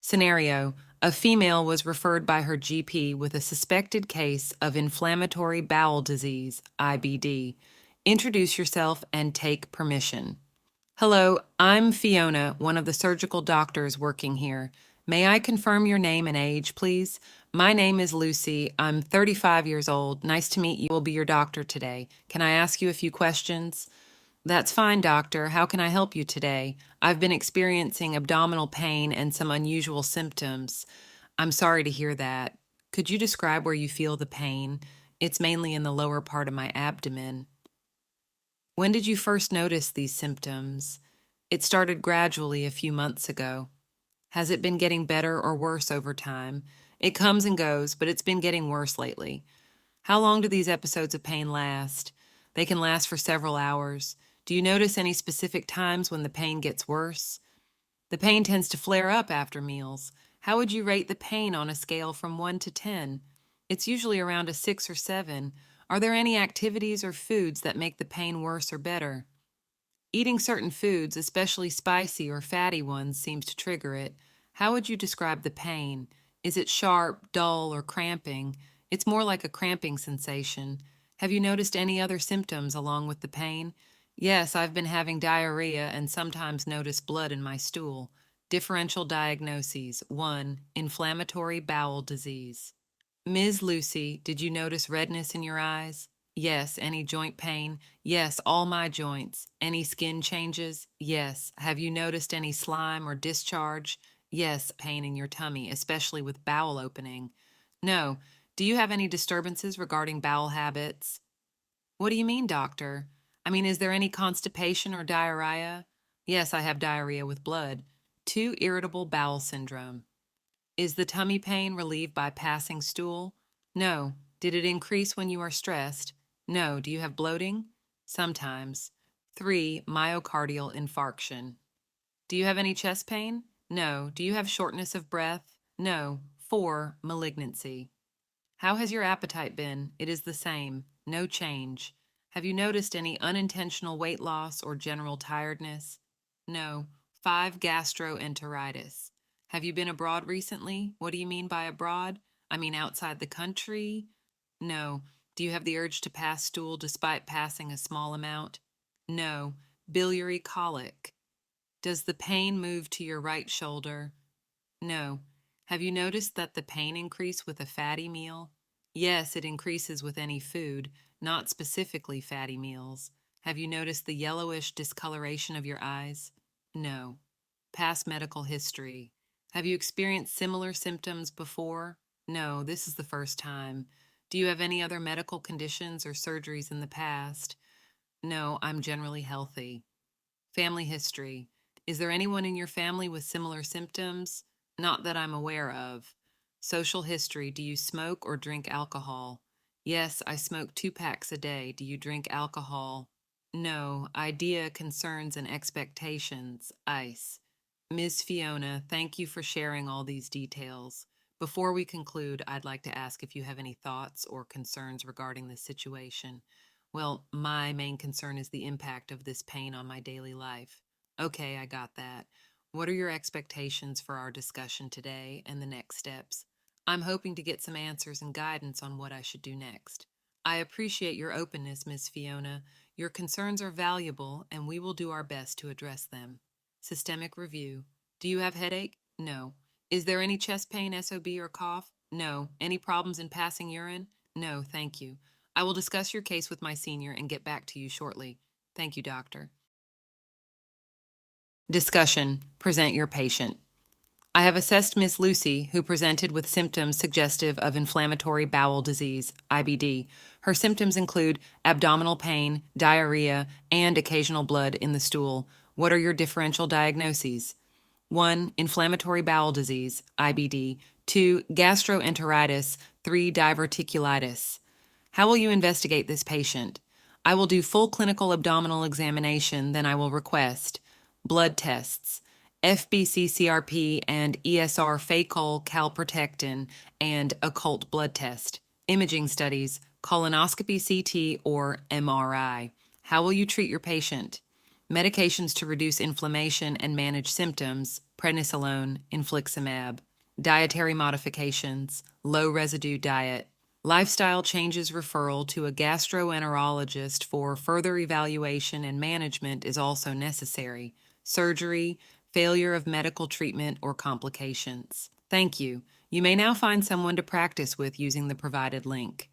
Scenario: a female was referred by her GP with a suspected case of inflammatory bowel disease, IBD. Introduce yourself and take permission. Hello, I'm Fiona, one of the surgical doctors working here. May I confirm your name and age, please? My name is Lucy. I'm 35 years old. Nice to meet you. I will be your doctor today. Can I ask you a few questions? That's fine, doctor. How can I help you today? I've been experiencing abdominal pain and some unusual symptoms. I'm sorry to hear that. Could you describe where you feel the pain? It's mainly in the lower part of my abdomen. When did you first notice these symptoms? It started gradually a few months ago. Has it been getting better or worse over time? It comes and goes, but it's been getting worse lately. How long do these episodes of pain last? They can last for several hours. Do you notice any specific times when the pain gets worse? The pain tends to flare up after meals. How would you rate the pain on a scale from 1 to 10? It's usually around a 6 or 7. Are there any activities or foods that make the pain worse or better? Eating certain foods, especially spicy or fatty ones, seems to trigger it. How would you describe the pain? Is it sharp, dull, or cramping? It's more like a cramping sensation. Have you noticed any other symptoms along with the pain? Yes, I've been having diarrhea and sometimes notice blood in my stool. Differential diagnoses. 1. Inflammatory bowel disease. Ms. Lucy, did you notice redness in your eyes? Yes. Any joint pain? Yes, all my joints. Any skin changes? Yes. Have you noticed any slime or discharge? Yes. Pain in your tummy, especially with bowel opening? No. Do you have any disturbances regarding bowel habits? What do you mean, doctor? Is there any constipation or diarrhea? Yes, I have diarrhea with blood. 2. Irritable bowel syndrome. Is the tummy pain relieved by passing stool? No. Did it increase when you are stressed? No. Do you have bloating? Sometimes. 3. Myocardial infarction. Do you have any chest pain? No. Do you have shortness of breath? No. 4. Malignancy. How has your appetite been? It is the same. No change. Have you noticed any unintentional weight loss or general tiredness? No. 5. Gastroenteritis. Have you been abroad recently? What do you mean by abroad? Outside the country? No. Do you have the urge to pass stool despite passing a small amount? No. Biliary colic. Does the pain move to your right shoulder? No. Have you noticed that the pain increase with a fatty meal? Yes, it increases with any food, not specifically fatty meals. Have you noticed the yellowish discoloration of your eyes? No. Past medical history. Have you experienced similar symptoms before? No, this is the first time. Do you have any other medical conditions or surgeries in the past? No, I'm generally healthy. Family history. Is there anyone in your family with similar symptoms? Not that I'm aware of. Social history. Do you smoke or drink alcohol? Yes, I smoke 2 packs a day. Do you drink alcohol? No. Idea, concerns, and expectations. ICE. Ms. Fiona, thank you for sharing all these details. Before we conclude, I'd like to ask if you have any thoughts or concerns regarding this situation. Well, my main concern is the impact of this pain on my daily life. Okay, I got that. What are your expectations for our discussion today and the next steps? I'm hoping to get some answers and guidance on what I should do next. I appreciate your openness, Ms. Fiona. Your concerns are valuable, and we will do our best to address them. Systemic review. Do you have headache? No. Is there any chest pain, SOB, or cough? No. Any problems in passing urine? No, thank you. I will discuss your case with my senior and get back to you shortly. Thank you, doctor. Discussion. Present your patient. I have assessed Miss Lucy, who presented with symptoms suggestive of inflammatory bowel disease, IBD. Her symptoms include abdominal pain, diarrhea, and occasional blood in the stool. What are your differential diagnoses? 1. Inflammatory bowel disease, IBD. 2. Gastroenteritis. 3. Diverticulitis. How will you investigate this patient? I will do full clinical abdominal examination, then I will request blood tests, FBC-CRP and ESR phaco calprotectin, and occult blood test, imaging studies, colonoscopy CT or MRI. How will you treat your patient? Medications to reduce inflammation and manage symptoms, prednisolone, infliximab. Dietary modifications, low residue diet. Lifestyle changes referral to a gastroenterologist for further evaluation and management is also necessary. Surgery, failure of medical treatment, or complications. Thank you. You may now find someone to practice with using the provided link.